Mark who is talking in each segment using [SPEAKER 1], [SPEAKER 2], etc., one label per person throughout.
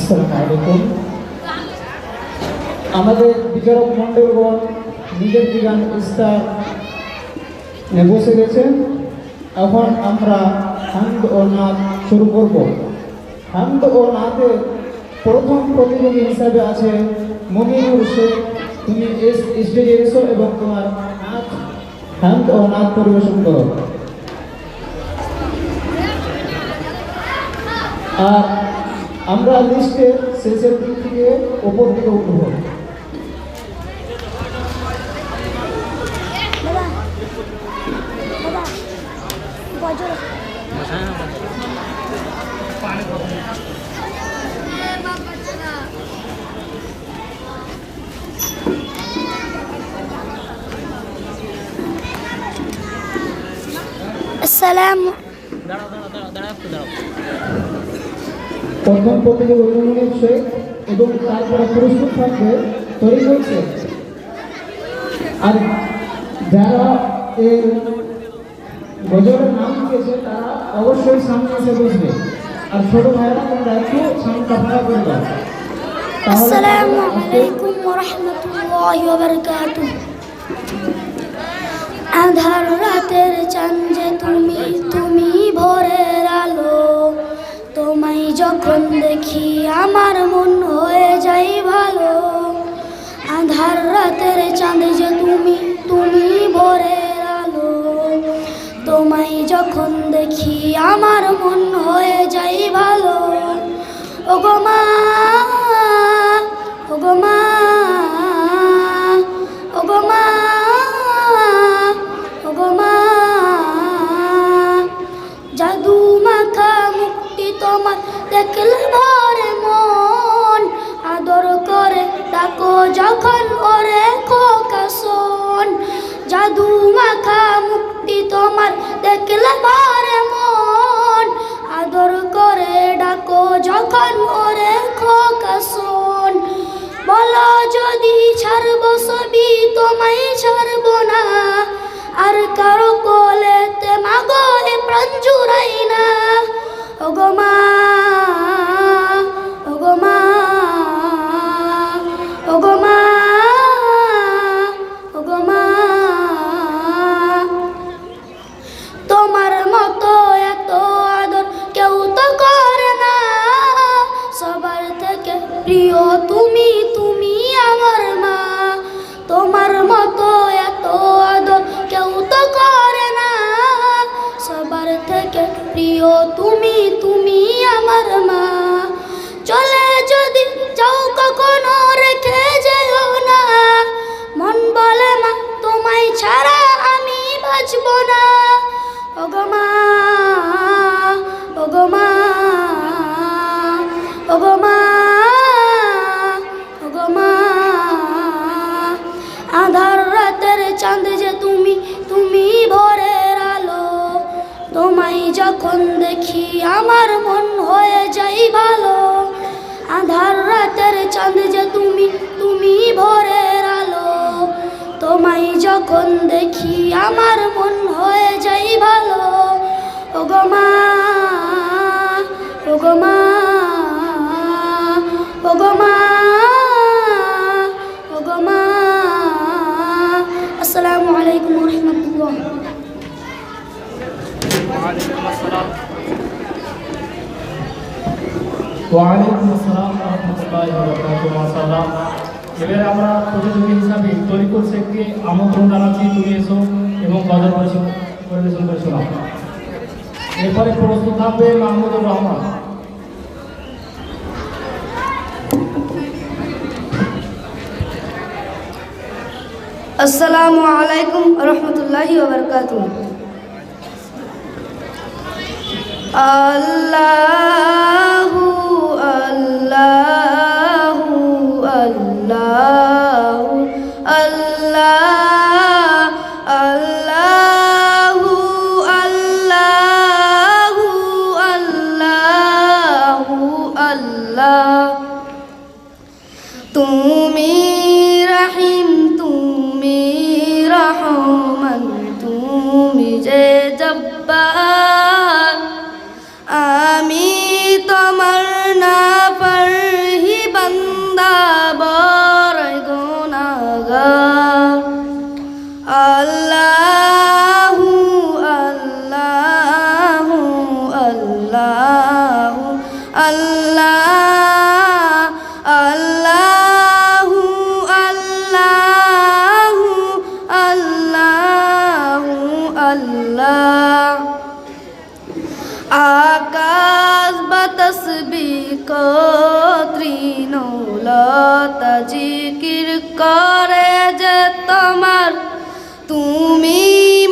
[SPEAKER 1] আসসালামু আলাইকুম। আমাদের বিচারক মণ্ডলগণ নিজের বিজ্ঞান ইস্তার বসে গেছেন। এখন আমরা হামদ ও নাত শুরু করব। হামদ ও নাতের প্রথম প্রতিযোগী হিসাবে আছে মুমিনুর শেখ। তুমি স্টেজে এসো এবং তোমার নাত হামদ ও নাত পরিবেশন করো। আর আমরা লিস্টের শেষের দিক থেকে ওপর দিকে উঠব। প্রথম প্রতিযোগী মুমিনুর শেখ এবং তারপরে পুরস্কার থাকবে তরিকুল শেখ। আর যারা এই গজলের নাম দিয়েছে তারা অবশ্যই সামনে এসে বসবে। আর ছোট ভাইরা তোমরা একটু সামনে ফাঁকা করে দাও।
[SPEAKER 2] আসসালামু আলাইকুম ওয়া রাহমাতুল্লাহি ওয়া বারাকাতুহু। আঁধার রাতের চাঁদ যে তুমি, তুমি ভোরের আলো। তোমায় যখন দেখি আমার মন হয়ে যায় ভালো। আঁধার রাতের চাঁদ যে তুমি, তুমি ভোরের আলো। তোমায় যখন দেখি আমার মন হয়ে যায় ভালো। ওগো মা, ওগো মা, ওগো মা, ওগো মা, জাদু মাখা মুক্তি তোমার দেখলে ভরে মন। আদর করে ডাকো যখন ওরে খোকা শোন। জাদু মাখা মুক্তি তোমার দেখলে ভরে মন। আদর করে ডাকো যখন ওরে খোকা শোন। বলো যদি ছাড়বো সবই তোমায় ছাড়বো না। আর কারো কোলেতে মাগো এ প্রাণ জুড়াই না। ওগো মা, ওগো মা, ওগো মা, ওগো মা, তোমার মতো এত আদর কেউ তো করে না। সবার থেকে প্রিয় তুমি, তুমি আমার মা। তোমার মতো এত আদর কেউ তো করে না। সবার থেকে প্রিয় তুমি, তুমি আমার মা। চলে যদি যাও কখনো রেখে যেও না। মন বলে মা তোমায় ছাড়া আমি বাঁচবো না। ওগো মা, ওগো মা, ওগো মা, ওগো মা, আঁধার রাতের চাঁদ যে তুমি, তুমি ভোরের আলো। তোমায় যখন দেখি আমার মন হয়ে যায় ভালো। আঁধার রাতের চাঁদ যে তুমি, তুমি ভোরের আলো। তোমায় যখন দেখি আমার মন হয়ে যায় ভালো। ওগো মা, ওগো মা, ওগো মা, ওগো মা। আসসালামু আলাইকুম ওয়া রাহমাতুল্লাহ।
[SPEAKER 1] ওয়ালাইকুম আসসালাম ওয়া রাহমাতুল্লাহি ওয়া বারাকাতুহু। মাশাআল্লাহ। এবারে আমরা প্রতিযোগী হিসাবে তরিকুল শেখকে আমন্ত্রণ জানাচ্ছি, তুমি এসো এবং গজল পরিবেশন করে শোনাও। এরপরে প্রস্তুত থাকবে মাহমুদুর রহমান।
[SPEAKER 2] আসসালামু আলাইকুম ওয়া রাহমাতুল্লাহি ওয়া বারাকাতুহু। আল্লাহু আল্লাহু আল্লাহু আল্লাহ, আল্লাহু আল্লাহু আল্লাহু আল্লাহ। তুমি রহিম, তুমি রহমান, তুমি যে জব্বার। আমি তোমার না পারি আল্লাহু আল্লাহু আল্লাহু আল্লাহ। আকাশ বাতাস তৃণলতা জিকির করে যে তোমার, তুমি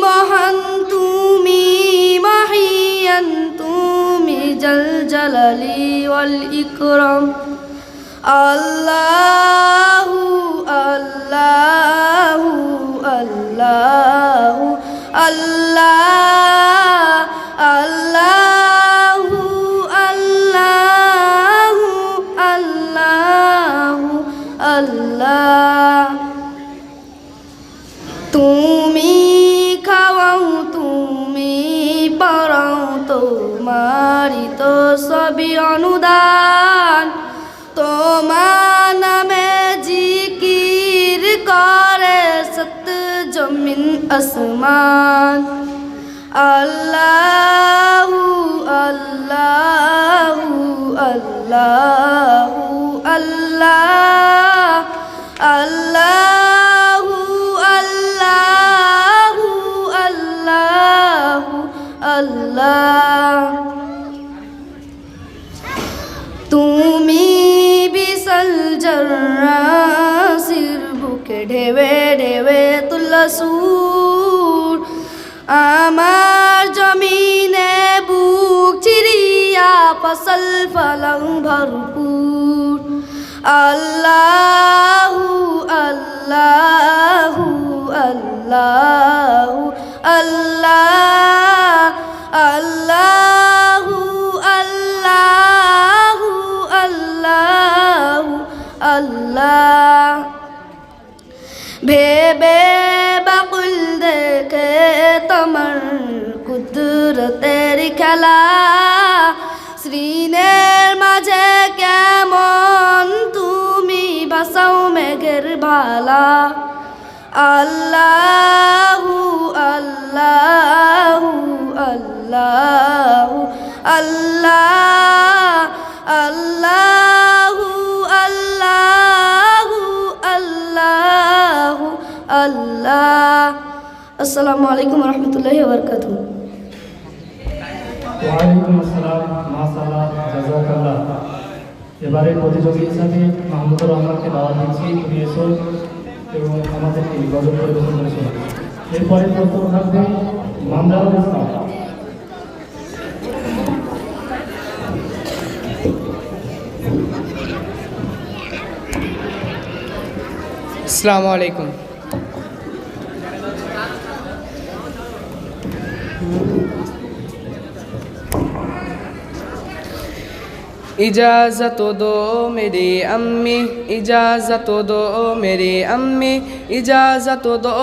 [SPEAKER 2] মহান, তুমি মহিয়ান, তুমি জল জালালি ওয়াল ইকরাম। আল্লাহু আল্লাহু আল্লাহু আল্লাহ আল্লাহু আল্লাহু আল্লাহু আল্লাহ। তুমি খাওয়াও, তুমি পড়াও, তোমারই তো সবই অনুদান। তোমার নামে জিকির করে সত জমিন আসমান। আল্লাহু আল্লাহু আল্লাহু আল্লাহ আল্লাহু আল্লাহু আল্লাহু আল্লাহ। তুমি বিশাল জরাসির বুকে ঢেবে ঢেবে তুলা সুর, আমার জমিনে বুক চিরিয়া ফসল ফলং ভরপুর। আল্লাহু আল্লাহু আল্লাহু আল্লাহ আল্লাহু আল্লাহু আল্লাহু আল্লাহ। ভেবে বাকুল দেখে তোমার কুদরতের খেলা, শ্রীনের মাঝে কেমন তুমি ভাসাও মেঘের ভালা। আল্লাহু আল্লাহু আল্লাহু আল্লাহ আল্লাহু আল্লাহু আল্লাহু আল্লাহ। আসসালামু আলাইকুম রহমতুল্লাহি ওয়া বারাকাতুহু।
[SPEAKER 3] ওয়ালাইকুম আসসালাম, মাশাআল্লাহ, জাযাকাল্লাহ। এবারে প্রতিযোগী হিসাবে মাহমুদুর রহমানকে দাওয়াত দিচ্ছি, তুমি এসো এবং আমাদেরকে গজল পরিবেশন করেছো। এরপরে প্রস্তুত থাকবে মামদারুল ইসলাম।
[SPEAKER 4] আসসালামু আলাইকুম। इजाज़त दो मेरी अम्मी, इजाज़त दो मेरी अम्मी, इजाज़त दो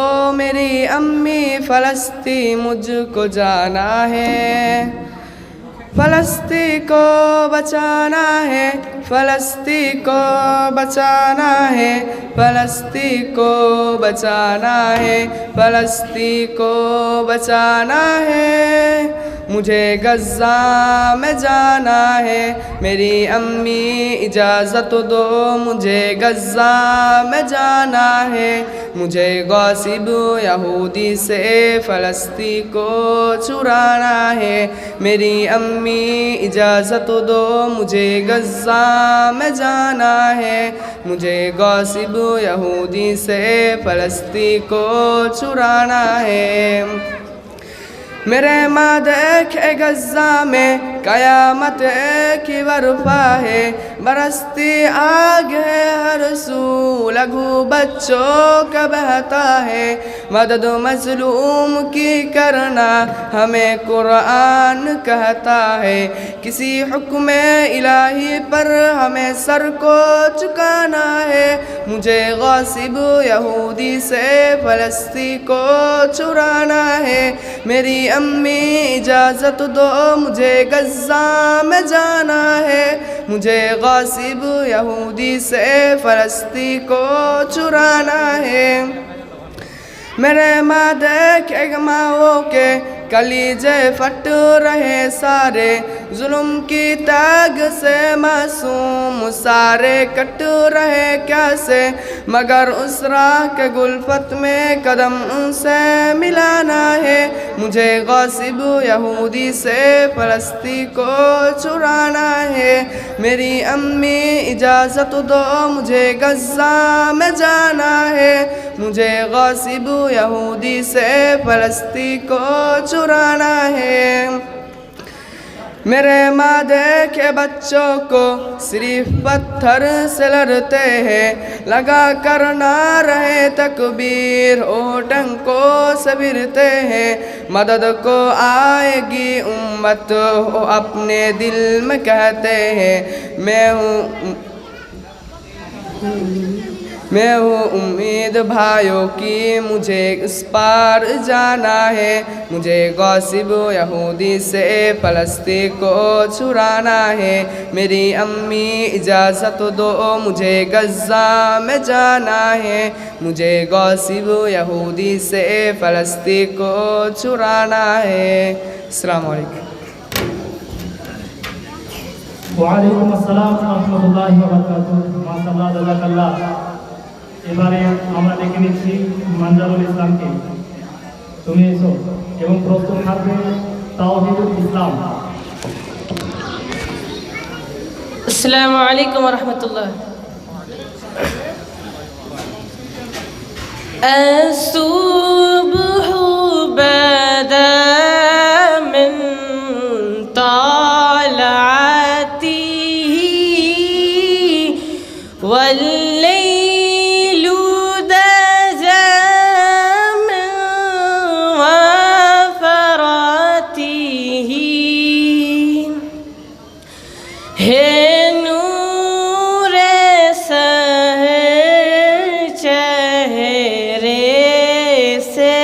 [SPEAKER 4] मेरी अम्मी, फ़लस्तीन मुझको जाना है, फ़लस्तीन को बचाना है, फ़लस्तीन को बचाना है, फ़लस्तीन को बचाना है, फ़लस्तीन को बचाना है। मुझे गज़ा में जाना है मेरी अम्मी, इजाज़त दो मुझे गज़ा में जाना है। मुझे गौसिब यहूदी से फ़लस्तीन को चुराना है मेरी अम्मी, इजाज़त दो मुझे गज़ा में जाना है। मुझे गौसिब यहूदी से फ़लस्तीन को चुराना है। मेरे माँ देखे गज़ा में क़यामत की बर्फ़ा है, बरसती आग है हर सू, लघु बच्चों का बहता है। मदद मज़लूम की करना हमें कुरान कहता है, किसी हुक्म इलाही पर हमें सर को झुकाना है। मुझे गौसिब यहूदी से फ़लस्तीन को चुराना है मेरी अम्मी, इजाज़त दो मुझे गज़ा में जाना है। मुझे गौसिब यहूदी से फ़लस्तीन को चुराना है। मेरे माँ देखे माओ के कलीजे फट रहे सारे, जुल्म की ताग से मासूम सारे कट रहे कैसे, मगर उस राह के गुलफत में कदम उनसे मिलाना है। मुझे गासिब यहूदी से फलस्ती को चुराना है। मेरी अम्मी इजाज़त दो मुझे गज़ा में जाना है। मुझे गासिब यहूदी से फलस्ती को चुराना है। मेरे मादे के बच्चों को सिर्फ पत्थर से लड़ते हैं, लगा कर ना रहे तकबीर ओटंग को सबिरते हैं। मदद को आएगी उम्मत वो अपने दिल में कहते हैं, मैं हूँ उम्मीद भाइयों की मुझे इस पार जाना है। मुझे गासिब यहूदी से फलस्ती को छुड़ाना है। मेरी अम्मी इजाज़त दो मुझे गज़ा में जाना है। मुझे गासिब यहूदी से फलस्ती को छुड़ाना है। अस्सलामु अलैकुम।
[SPEAKER 3] ওয়ালাইকুম আসসালাম ওয়া রাহমাতুল্লাহি ওয়া বারাকাতুহু। মাশাআল্লাহ, জাযাকাল্লাহ। এবারে আমরা ডেকে নিচ্ছি মানজারুল ইসলামকে। তুমি এসো এবং প্রস্তুত থাকবে তাওহীদুল ইসলাম।
[SPEAKER 5] আসসালামু আলাইকুম ওয়া রাহমাতুল্লাহ। الصبح بدا من طلعته والليل دجى من وفراته है नूर सहर चेहरे से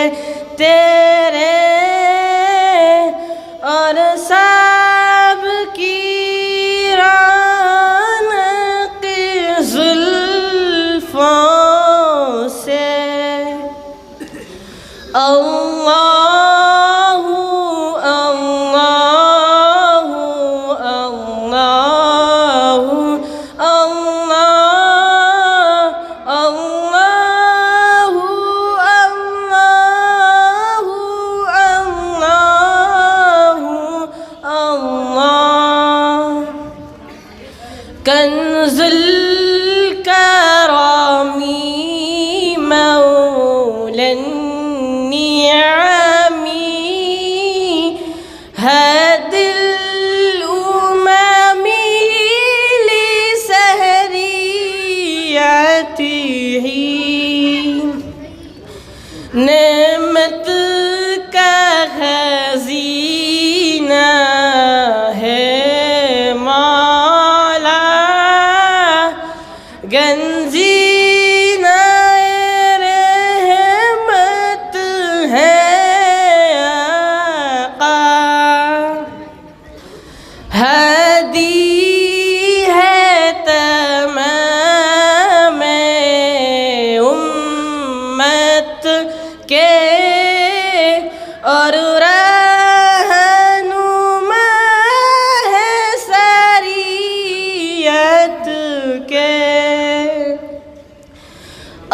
[SPEAKER 5] तेरे और सब की रौनक जुल्फों से। अल्लाहु अल्लाहु अल्लाहु अल्लाह अल्लाहु अल्लाहु अल्लाहु अल्लाह कंजुल करामी मौलन هادل الأمم لسهريته نعمت کا خزینہ ہے مولا گنجینہ رحمت ہے हादी है तमाम उम्मत के और रहनुमा है शरीयत के।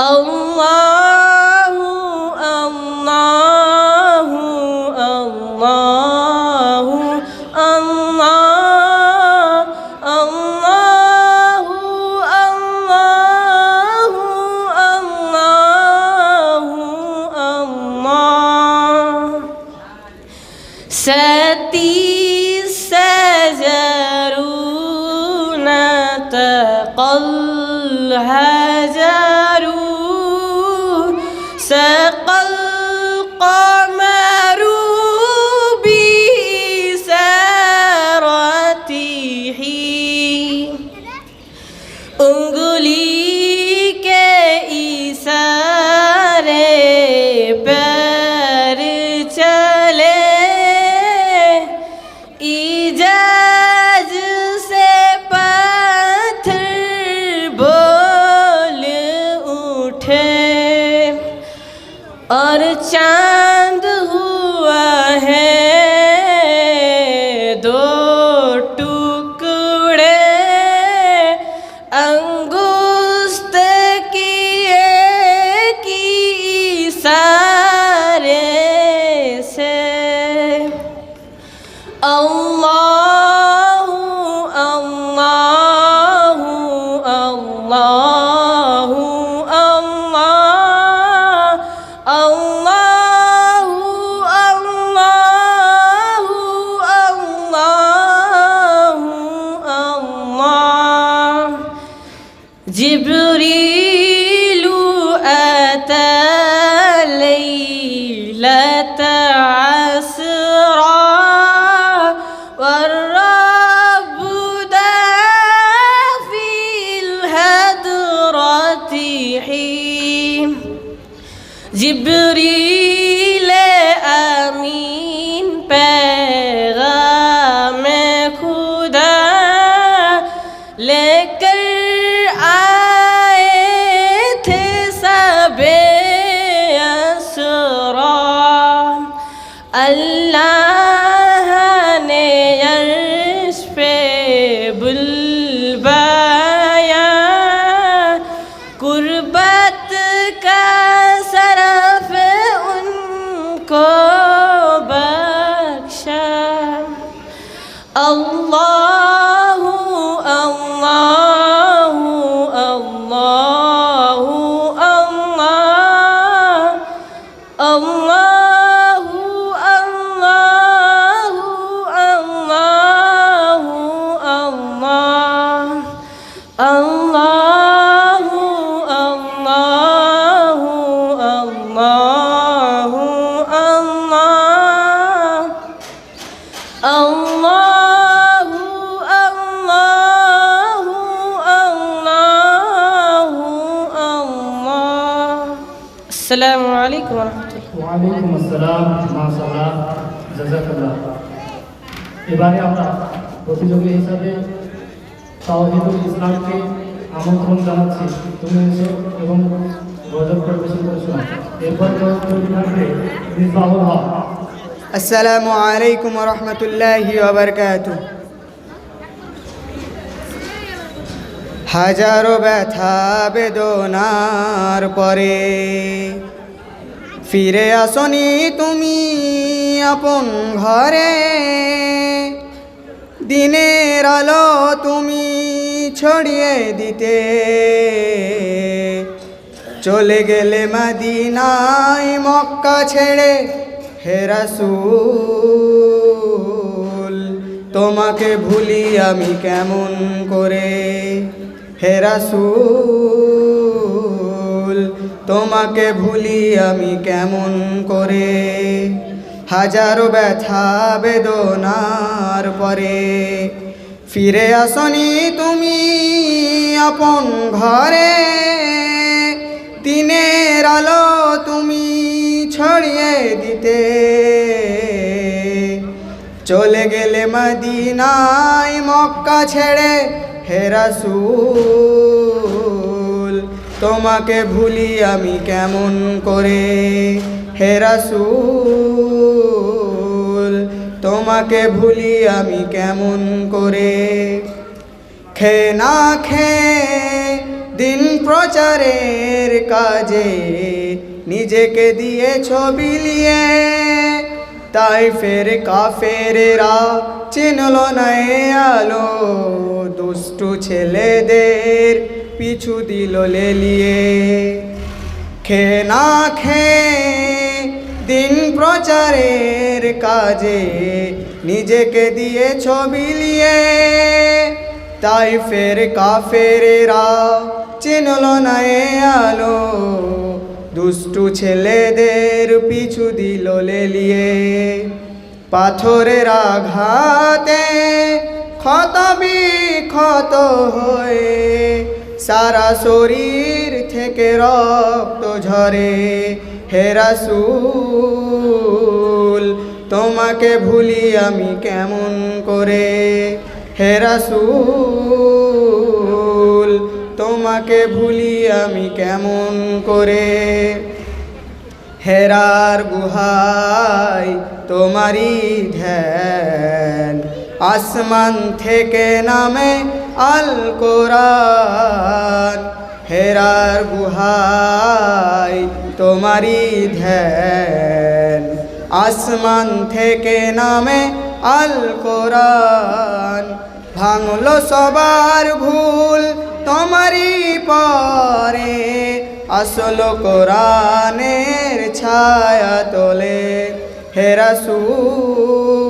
[SPEAKER 5] अल्लाहु अल्लाहु अल्लाहु سجرون تقل هجروا سقى القمر بسارته انگلی کے इशारे पर चले इजाज से पत्थर बोल उठे और चांद हुआ है दो جبريل أتى ليلة عسرا والرب دعا في الهدرة حين جبريل آمين پیغام خدا लेकर आए थे सबे असरार अल्लाह ने अर्श पे बुलवाया कुर्बत का सरफ उनको बख्शा अल्लाहु अल्लाहु अल्लाहु अल्लाह अल्लाहु अल्लाहु अल्लाहु अल्लाह अल्लाहु अल्लाहु अल्लाहु अल्लाह अल्लाहु अल्लाहु अल्लाहु अल्लाह अस्सलामु अलैकुम व रहमतुल्लाह
[SPEAKER 3] ওয়ালাইকুম আসসালাম মাশাআল্লাহ জাযাকাল্লাহ। এবারে আমরা প্রতিযোগী হিসাবে তাওহীদুল ইসলামকে আমন্ত্রণ জানাচ্ছি তুমি এসো এবং গজল পরিবেশন করে শোনাও। এরপর তৈরি থাকবে মিসবাহুল হক।
[SPEAKER 4] আসসালামু আলাইকুম ওয়া রাহমাতুল্লাহি ওয়া বারাকাতুহু। হাজারো ব্যথা বেদনার পরে ফিরে আসনি তুমি আপন ঘরে, দিনের আলো তুমি ছড়িয়ে দিতে চলে গেলে মদিনায় মক্কা ছেড়ে। হে রাসূল তোমাকে ভুলি আমি কেমন করে, হে রাসূল তোমাকে ভুলি আমি কেমন করে। হাজারো ব্যথা বেদনার পরে ফিরে আসনি তুমি আপন ঘরে, দিনের আলো তুমি ছড়িয়ে দিতে চলে গেলে মদিনায় মক্কা ছেড়ে। হে রাসূল তোমাকে ভুলি আমি কেমন করে, হে রাসূল তোমাকে ভুলি আমি কেমন করে। খে না খে দিন প্রচারের কাজে নিজেকে দিয়েছ বিলিয়ে, তাই ফের কাফেরেরা চিনল না এ আলো, দুষ্টু ছেলেদের পিছু দিল লেলিয়ে। খে না খে দিন প্রচারের কাজে নিজেকে দিয়েছ বিলিয়ে, তাই ফের কাফেরেরা চিনল না এ আলো, দুষ্টু ছেলেদের পিছু দিল লেলিয়ে। পাথরের আঘাতে ক্ষত বিক্ষত হয়ে সারা শরীর থেকে রক্ত ঝরে। হে রাসূল তোমাকে ভুলি আমি কেমন করে, হে রাসূল তোমাকে ভুলি আমি কেমন করে। হেরার গুহায় তোমারি ধ্যান, আসমান থেকে নামে আল কোরআন। হেরার গুহায় তোমারি ধ্যান, আসমান থেকে নামে আল কোরআন। ভাঙলো সবার ভুল তোমারি পরে, আসলো কোরআনের ছায়া তোলে। হে রাসূল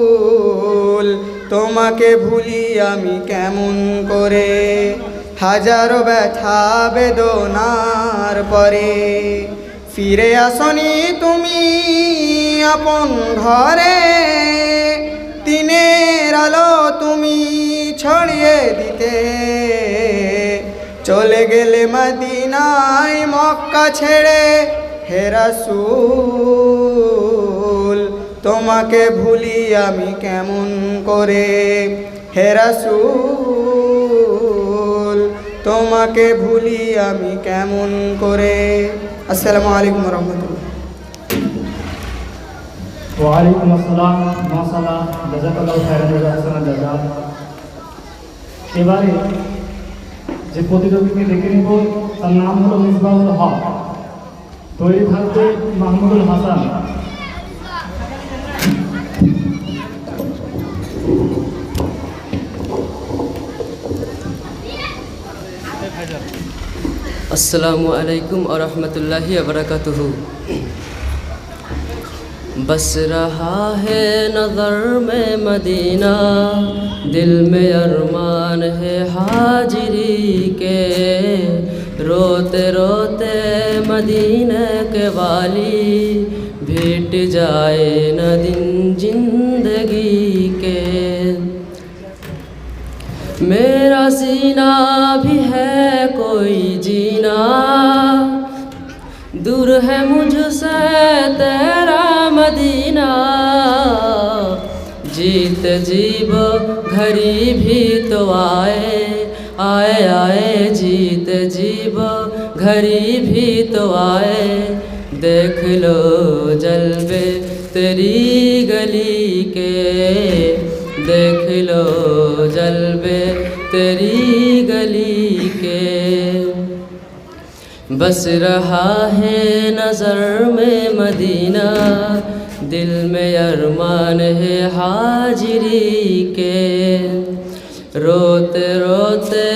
[SPEAKER 4] তোমাকে ভুলি আমি কেমন করে, হাজারো ব্যথা বেদনার পরে ফিরে আসনি তুমি আপন ঘরে, দিনের আলো তুমি ছড়িয়ে দিতে, চলে গেলে মদিনায় মক্কা ছেড়ে। হে রাসূল তোমাকে ভুলি আমি কেমন করে, হে রাসূল তোমাকে ভুলি আমি কেমন করে। আসসালামু আলাইকুম ওয়া রাহমাতুল্লাহ।
[SPEAKER 3] ওয়ালাইকুম আসসালাম, মাশাআল্লাহ, জাযাকাল্লাহু খাইরান ওয়া আহসানা জাযা। এবারে যে প্রতিযোগীকে ডেকে নিব তার নাম হলো মিসবাহুল হক। তৈরি থাকবে মাহমুদুল হাসান।
[SPEAKER 6] अस्सलामु अलैकुम व रहमतुल्लाहि व बरकातुहू। बस रहा है नज़र में मदीना, दिल में अरमान है हाजिरी के, रोते रोते मदीने के वाली भेट जाए न दिन जिंदगी के। मेरा सीना भी है कोई जीना, दूर है मुझसे तेरा मदीना, जीते जीव घड़ी भी तो आए आए आए, जीते जीव घड़ी भी तो आए, देख लो जलवे तेरी गली के, देख लो जलवे तेरी गली के। बस रहा है नज़र में मदीना, दिल में अरमान है हाजिरी के, रोते रोते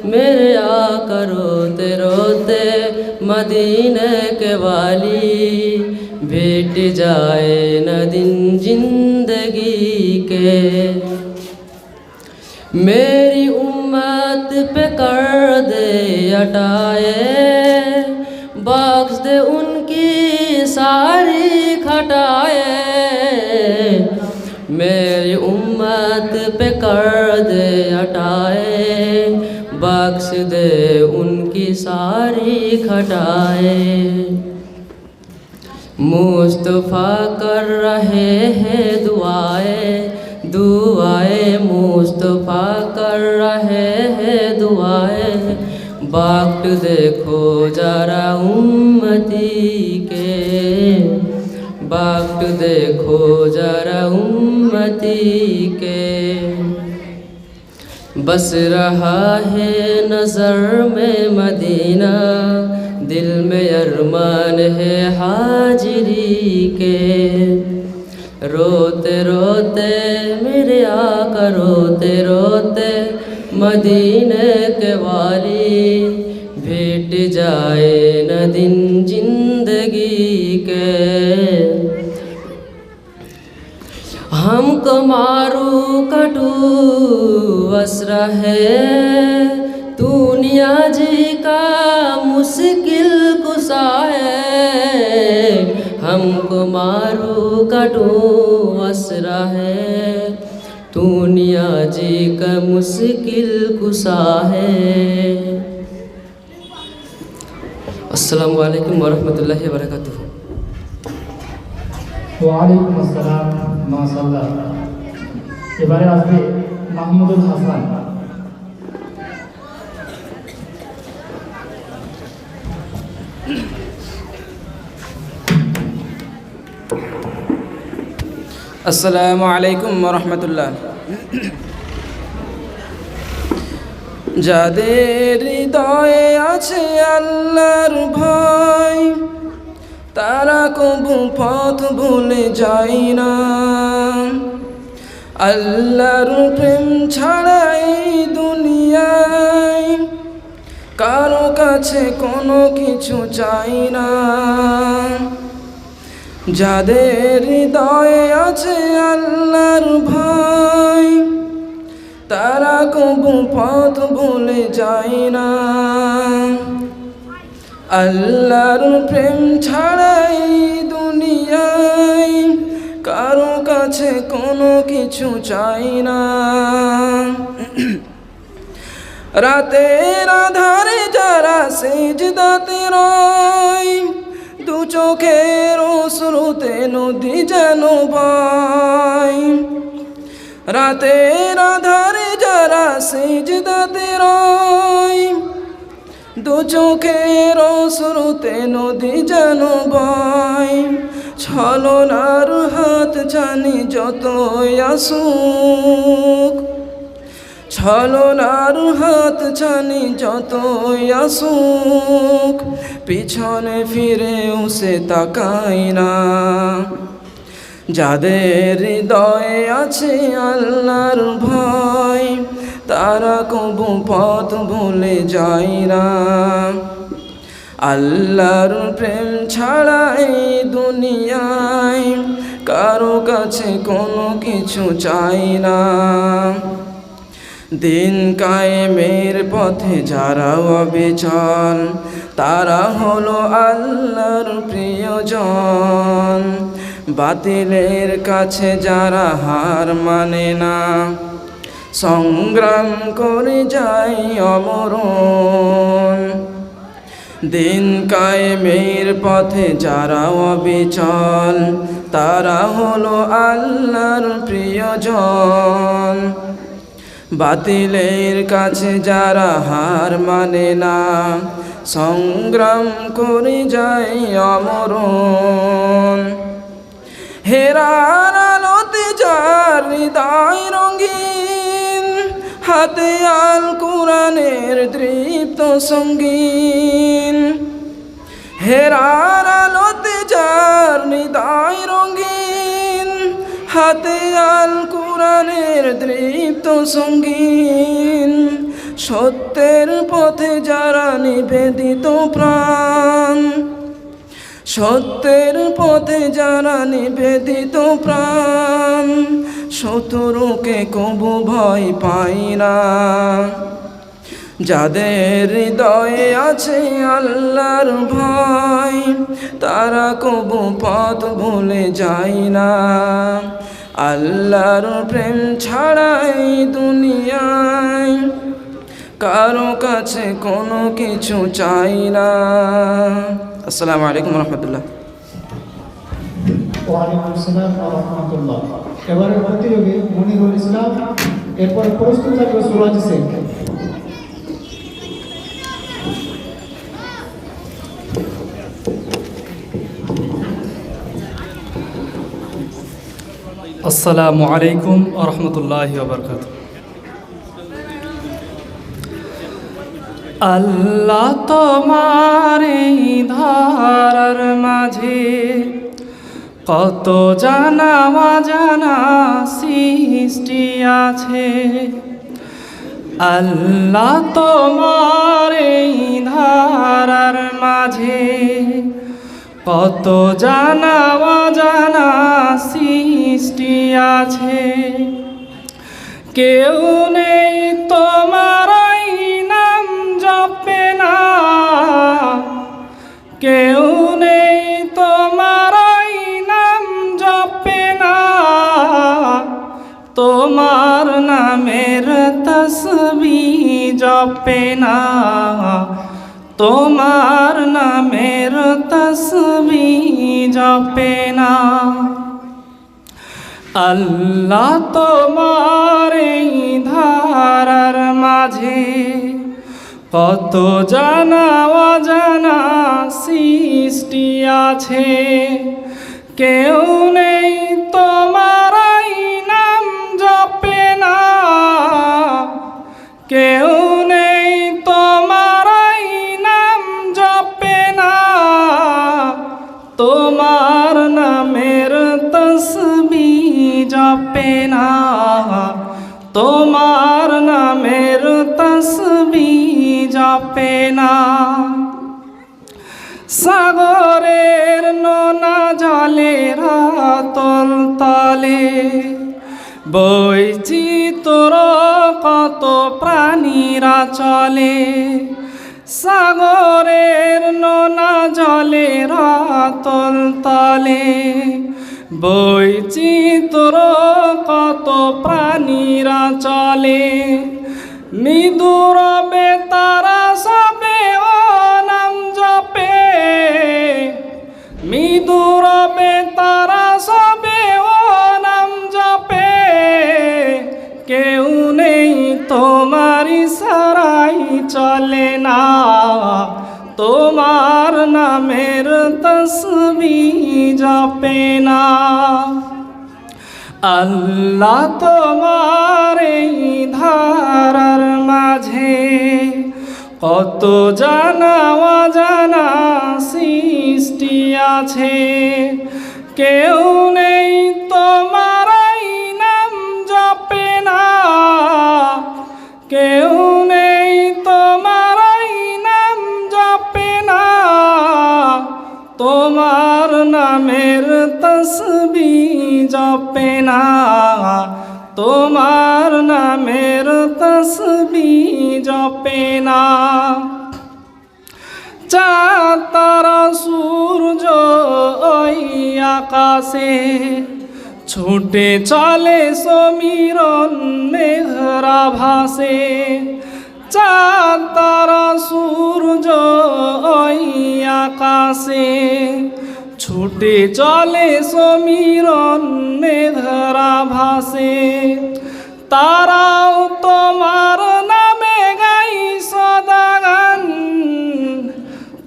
[SPEAKER 6] मेरे आका रोते रोते मदीने के वाली भेट जाए न दिन जिंदगी के। मेरी उम्मत पे कर दे अटाए, बख्श दे उनकी सारी खटाए, मेरी उम्मत पे कर दे अटाए, बख्श दे उनकी सारी खटाए। मुस्तफ़ा कर रहे हैं दुआएं दुआएं, मुस्तफ़ा कर रहे हैं दुआएं, वक्त देखो जरा उम्मती के, वक्त देखो जरा उम्मती के। बस रहा है नज़र में मदीना, दिल में अरमान है हाजिरी के, रोते रोते मेरे आका रोते रोते मदीने के वाली भेट जाए न दिन जिंदगी के। हमको मारू कटू असरा है, दुनिया जी का मुश्किल कुशा है, हमको मारू कटू असरा है, दुनिया जी का मुश्किल कुशा है। अस्सलामु अलैकुम वरहमतुल्लाहि वबरकातुहू।
[SPEAKER 3] ওয়ালাইকুম আসসালাম, মাশাআল্লাহ। এবারে আসবে মাহমুদুল হাসান।
[SPEAKER 7] আসসালামু আলাইকুম ওয়া রাহমাতুল্লাহ। যাদের হৃদয়ে আছে আল্লাহর ভয়, তারা কবু পথ ভুলে যায় না। আল্লাহর প্রেম ছাড়া এই দুনিয়ায় কারো কাছে কোনো কিছু চাই না। যাদের হৃদয়ে আছে আল্লাহর ভয়, তারা কবু পথ ভুলে যায় না। আল্লাহর প্রেম ছাড়া এই দুনিয়ায় কারো কাছে কোনো কিছু চাই না। রাতের আধারে যারা সিজদাতে রয়, দু চোখের অশ্রুতে নদী যেন বয়। রাতের আধারে যারা সিজদাতে রয়, দু চোখের অশ্রুতে নদী যেন বয়। ছলনার হাত জানি যতই আসুক, ছলনার হাত জানি যতই আসুক, পিছনে ফিরেও সে তাকায় না। যাদের হৃদয়ে আছে আল্লাহর ভয়, তারা কবু পথ ভুলে যায় না। আল্লাহর প্রেম ছাড়া এই দুনিয়ায় কারো কাছে কোনো কিছু চাই না। দিন কায়েমের পথে যারা অবিচল, তারা হলো আল্লাহর প্রিয়জন। বাতিলের কাছে যারা হার মানে না, সংগ্রাম করে যায় অমরণ। দিন কায়েমের পথে যারা অবিচল, তারা হলো আল্লাহর প্রিয়জন। বাতিলের কাছে যারা হার মানে না, সংগ্রাম করে যায় অমরণ। হেরার আলোতে যার হৃদয় রঙিন, হাতে আল কুরআনের দৃপ্ত সঙ্গীন। হেরার আলোতে যার হৃদয় রঙিন, হাতে আল কুরআনের দৃপ্ত সঙ্গীন। সত্যের পথে যারা নিবেদিত প্রাণ, সত্যের পথে যারা নিবেদিত প্রাণ, শত্রুকে কবু ভয় পায় না। যাদের হৃদয়ে আছে আল্লাহর ভয়, তারা কবু পথ ভুলে যায় না। আল্লাহর প্রেম ছাড়া এই দুনিয়ায় কারো কাছে কোনো কিছু চাই না। আসসালামু আলাইকুম রহমতুল্লাহ।
[SPEAKER 1] ওয়ালাইকুম আসসালাম ওয়া রাহমাতুল্লাহ। এবারে প্রতিযোগী মনিরুল ইসলাম, এরপরে প্রস্তুত থাকবে সুরাজ শেখ।
[SPEAKER 3] আসসালামু আলাইকুম ওয়া রাহমাতুল্লাহি ওয়া বারাকাতুহু। আল্লাহ তোমার এই ধারার মাঝে কত জানা অজানা সৃষ্টি আছে। আল্লাহ তোমার এই ধারার মাঝে কত জানা অজানা সৃষ্টি আছে। কেউ নেই তোমার নাম জপে না, কেউ নেই তোমার নাম জপে না। তোমার নামের তসবিহ জপে না, তোমার নামের তসবিহ জপে না। আল্লাহ তোমার এই ধারার মাঝে কত জানা অজানা সৃষ্টি আছে। কেউ নেই তোমার নাম জপে না, কেউ নেই তোমার নাম জপে না। তোমার নামের তসবিহ জপে না, তোমার নামের তসবিহ জপে না। সাগরের নোনা জলের তল তলে
[SPEAKER 7] বৈচিত্র্য কত প্রাণীরা চলে, সাগরের নোনা জলে রাতল তলে। বৈচিত্র্য কত প্রাণীরা চলে, মৃদুর বেতারা সবে ও নাম জপে। মৃদুর বেতারা সবে ও নাম জপে, কেউ নেই তোমার ইশারাই চলে না। তোমার নামের তসবিহ জপে না। আল্লাহ তোমার এই ধারার মাঝে কত জানা অজানা সৃষ্টি আছে। কেউ নেই তোমার এই নাম জপে না, কেউ নেই তোমার এই নাম জপে না। তোমার নামের তসবিহ জপে না, তোমার নামের তসবিহ জপে না। চাঁদ তারা সূর্য ওই আকাশে ছুটে চলে সমীরণ মেঘরা ভাসে। চাঁদ তারা সূর্য ওই আকাশে ছুটে চলে সমীরণ মেঘরা ভাসে। তারাও তোমার নামে গাই সদা গান,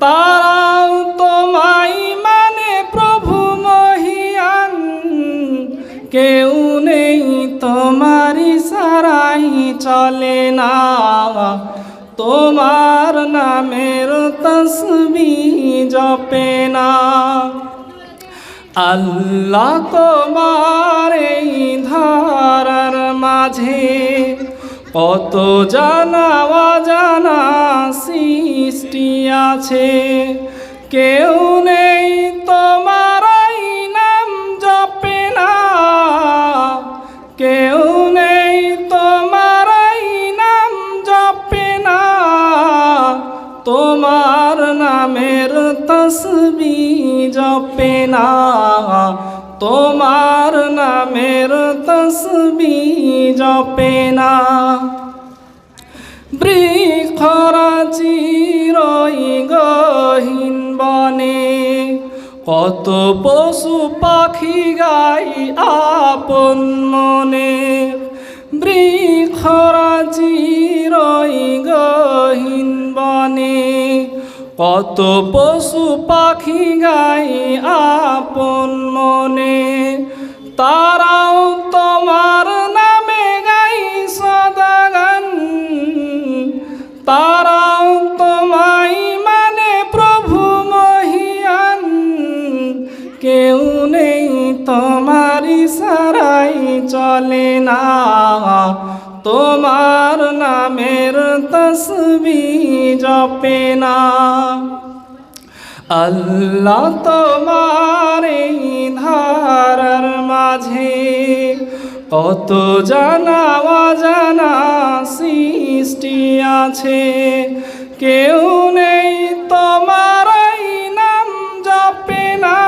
[SPEAKER 7] তারাও তোমায় মানে প্রভু মহিয়ান। কেউ নেই তোমার ইশারাই চলে না, তোমার নামের তসবিহ জপে না। আল্লাহ তোমার এই ধারার মাঝে কত জানা অজানা সৃষ্টি আছে। কেউ নেই তোমার এই নাম জপে না, কেউ নেই তোমার এই নাম জপে না। তোমার নামের তসবিহ জপে না, তোমার নামের তসবিহ জপে না। বৃক্ষরা চিরই গহীন বনে কত পশু পাখি গাই আপন মনে। বৃক্ষরা চিরই গহীন বনে কত পশু পাখি গাই আপন মনে। তারাও তোমার নামে গাই সদা গান, তারাও তোমায় মানে প্রভু মহিয়ান। কেউ নেই তোমার ইশারাই চলে না, তোমার নামের তসবিহ জপে না। আল্লাহ তোমার এই ধারার মাঝে কত জানা অজানা সৃষ্টি আছে। কেউ নেই তোমার এই নাম জপে না,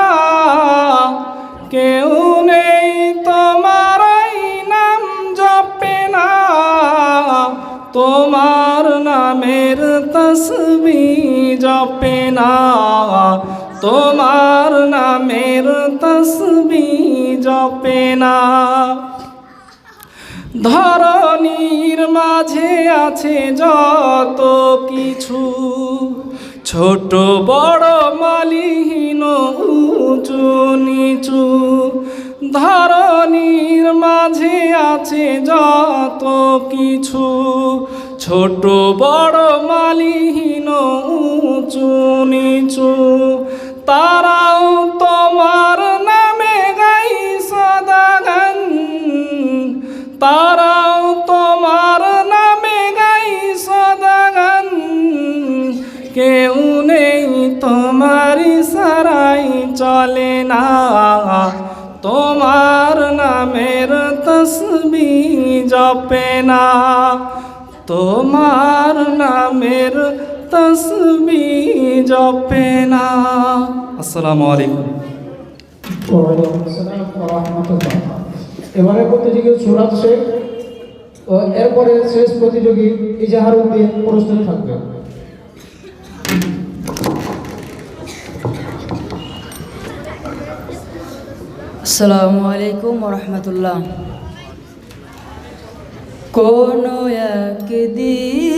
[SPEAKER 7] কেউ নেই তোমার এই নাম জপে না। তোমার নামের তসবিহ জপে না, তোমার নামের তসবিহ জপে না। ধরনীর মাঝে আছে যত কিছু, ছোট বড় মালিহীন উঁচু নিচু। ধরনীর মাঝে আছে যত কিছু, ছোট বড় মালিহীন উঁচু নিচু। তারাও তোমার নামে গাই সদা গান, তারাও তোমার নামে গাই সদা গান। কেউ নেই তোমার ইশারাই চলে না, তোমার নামের তসবিহ জপে না, তোমার নামের তসবিহ জপে না। আসসালামু আলাইকুম।
[SPEAKER 1] ওয়ালাইকুম আসসালাম ওয়া রাহমাতুল্লাহ। এবারে প্রতিযোগী সুরাত শেখ ও এরপরে শেষ প্রতিযোগী ইজাহারউদ্দিন প্রস্তুত থাকবে।
[SPEAKER 6] আসসালামু আলাইকুম রহমতুল্লাহ। কোনো একদিন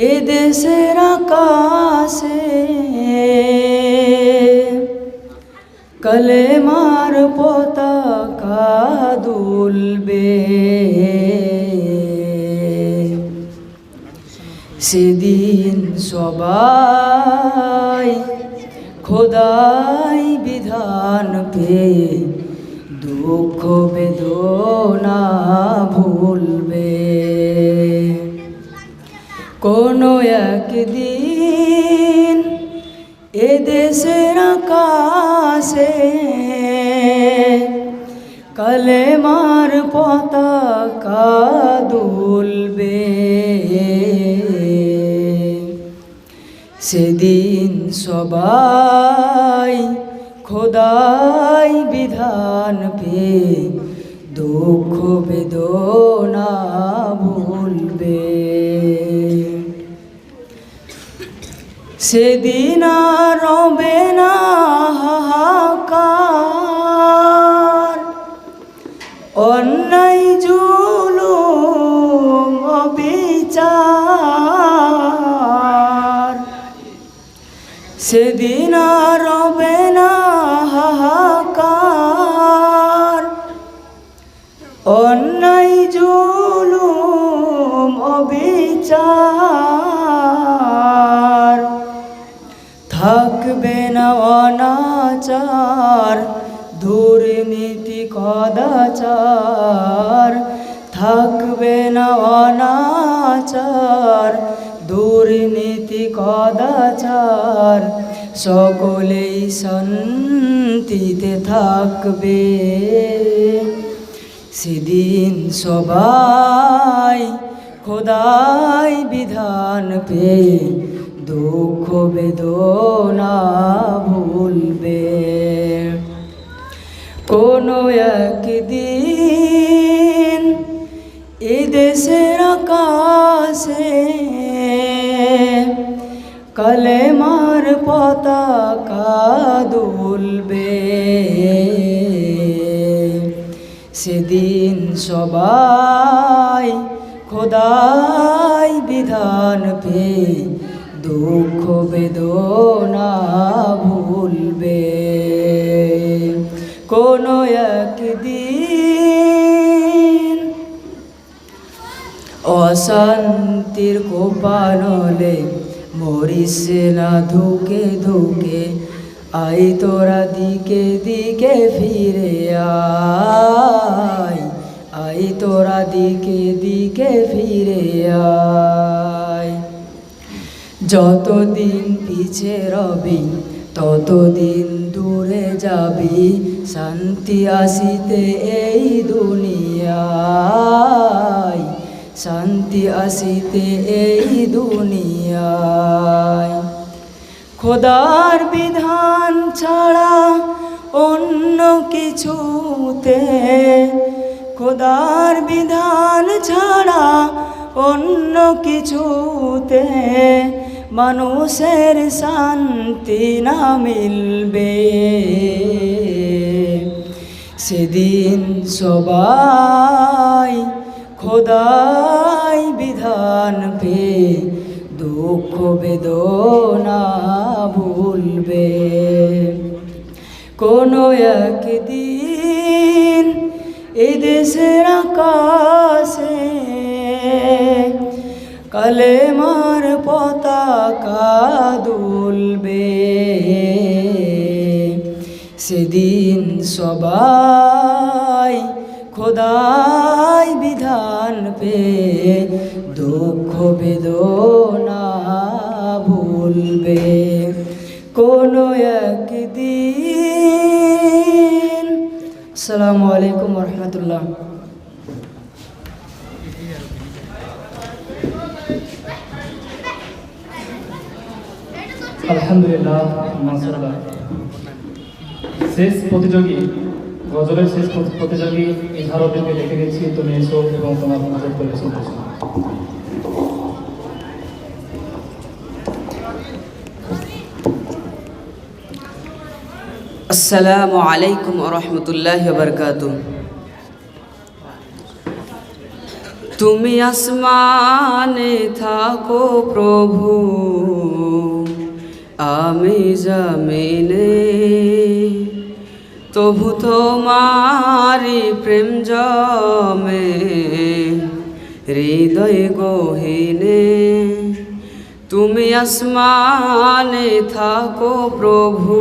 [SPEAKER 6] এ দেশের আকাশে কলেমার পতাকা দুলবে, সেদিন সবাই খোদাই বিধান পেয়ে দুঃখ বেদনা ভুলবে। কোনো একদিন এ দেশের আকাশে কলেমার পতাকা দুলবে, সেদিন সবাই খোদাই বিধান পেয়ে দুঃখ বেদনা ভুলবে। সেদিন আর রবে না হাহাকার, অন্যায় জুলুম অবিচার। সেদিন আর রবে না হাহাকার, অন্যায় জুলুম অবিচার। থাকবে না অনাচার, দুর্নীতি কদাচার। থাকবে না অনাচার, দুর্নীতি কদাচার। সকলেই শান্তিতে থাকবে, সেদিন সবাই খোদাই বিধান পেয়ে দুঃখ বেদনা ভুলবে। কোনো একদিন এ দেশের আকাশে কলেমার পতাকা দুলবে, সেদিন সবাই খোদাই বিধান পেয়ে দুঃখ বেদনা ভুলবে। কোনো একদিন অশান্তির কোপানলে মরিস না ধুকে ধুকে, আই তোরা দিকে দিকে ফিরে আয়, আই তোরা দিকে দিকে ফিরে আয়। যতদিন পিছে রবি ততদিন দূরে যাবি, শান্তি আসিতে এই দুনিয়ায়, শান্তি আসিতে এই দুনিয়ায়। খোদার বিধান ছাড়া অন্য কিছুতে, খোদার বিধান ছাড়া অন্য কিছুতে মানুষের শান্তি না মিলবে, সেদিন সবাই খোদাই বিধান পেয়ে দুঃখ বেদনা ভুলবে। কোনো একদিন এ দেশের আকাশে কলেমার পতাকা দুলবে, সেদিন সবাই খোদাই বিধান পেয়ে দুঃখ বেদনা ভুলবে। কোনো একদিন আসসালামু আলাইকুম রহমতুল্লাহ।
[SPEAKER 3] আলহামদুলিল্লাহ, মাশাআল্লাহ। শেষ প্রতিযোগী, গজলের শেষ প্রতিযোগী ইজহারউদ্দিনকে দেখে গেছি, তুমি এসো এবং তোমার গজল পরিবেশন করছো।
[SPEAKER 6] আসসালামু আলাইকুম রহমতুল্লাহি ওয়া বারাকাতুহু। তুমি আসমানে থাকো প্রভু, আমি জমিনে, তবু তোমারি প্রেম জমে হৃদয় গহীনে। তুমি আসমানে থাকো প্রভু,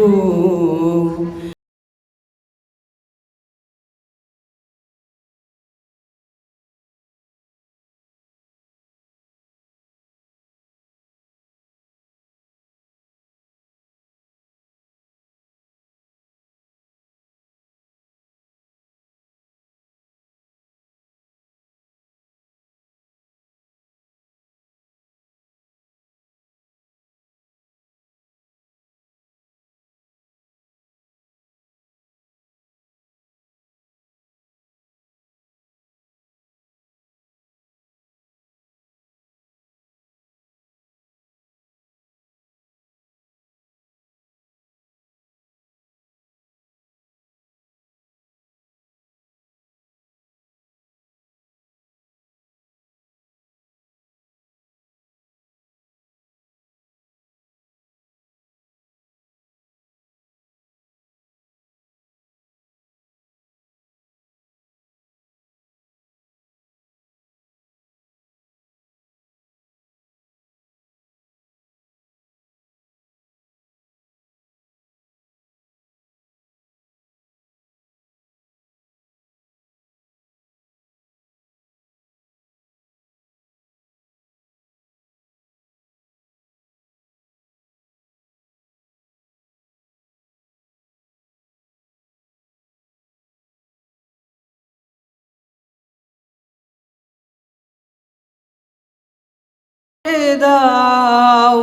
[SPEAKER 6] দাও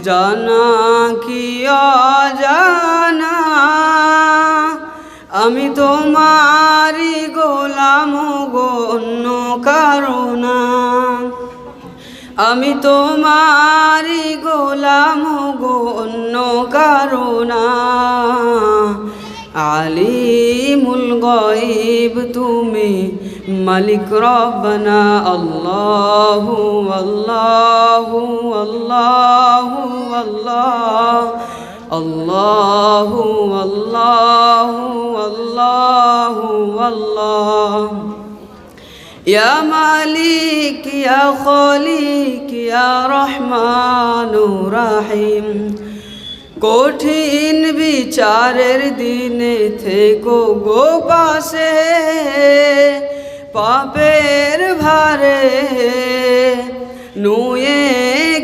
[SPEAKER 6] জানা কি অজানা, আমি তোমারি গোলাম গো, অন্য কারো না। আমি তোমারি গোলাম গো, অন্য কারো না। আলিমুল গায়ব তুমি, মালিক রব্বানা। আল্লাহু আল্লাহু আল্লাহু আল্লাহ, আল্লাহু আল্লাহু আল্লাহু আল্লাহ। ইয়া মালিক ইয়া খালিক ইয়া রহমানুর রহিম, কঠিন বিচারের দিনে থেকো গো পাশে। পাপের ভারে নুয়ে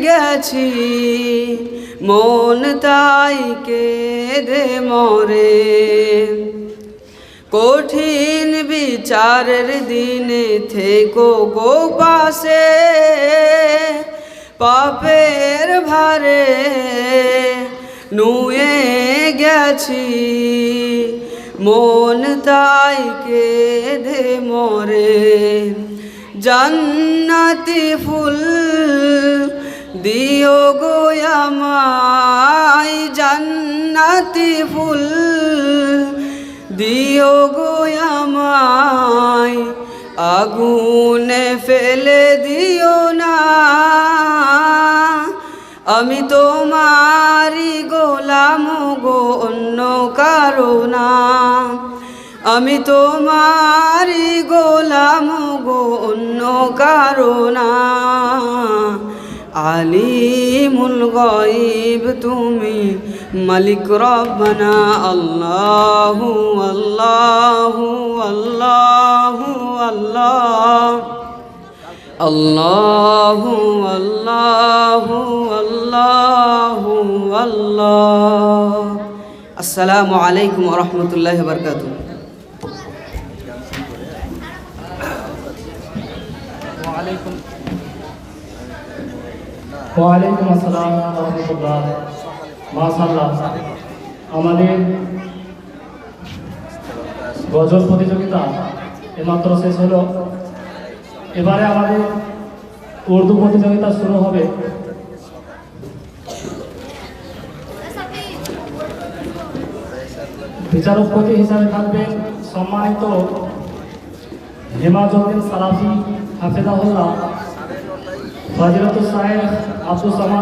[SPEAKER 6] গেছি, মন তাই কেঁদে মরে। কঠিন বিচারের দিনে থেকো গো পাশে। পাপের ভারে নুয়ে গেছি, মন তাই কেঁদে মরে। জান্নাতি ফুল দিও গো আমায়, জান্নাতি ফুল দিও গো আমায়। আগুনে ফেলে দিও না, আমি তোমারি গোলাম গো, অন্য কারো না। আমি তোমারি গোলাম গো, অন্য কারো না। আলিমুল গায়ব তুমি, মালিক রব্বানা। আল্লাহু আল্লাহু আল্লাহু আল্লাহ, আল্লাহু আল্লাহু আল্লাহু আল্লাহ। আসসালামু আলাইকুম ওয়া রাহমাতুল্লাহি ওয়া বারাকাতুহু।
[SPEAKER 3] ওয়ালাইকুম আসসালাম ওয়া রাহমাতুল্লাহ। মাশাআল্লাহ, আমাদের গজল প্রতিযোগিতা এইমাত্র শেষ হলো। এবারে আমাদের উর্দু প্রতিযোগিতা শুরু হবে। বিচারকপতি হিসাবে থাকবেন সম্মানিত হেমাজউদ্দিন সালাফি হাফেজাহুল্লাহ, ফজিলাতুস শাইখ আব্দুস সামাদ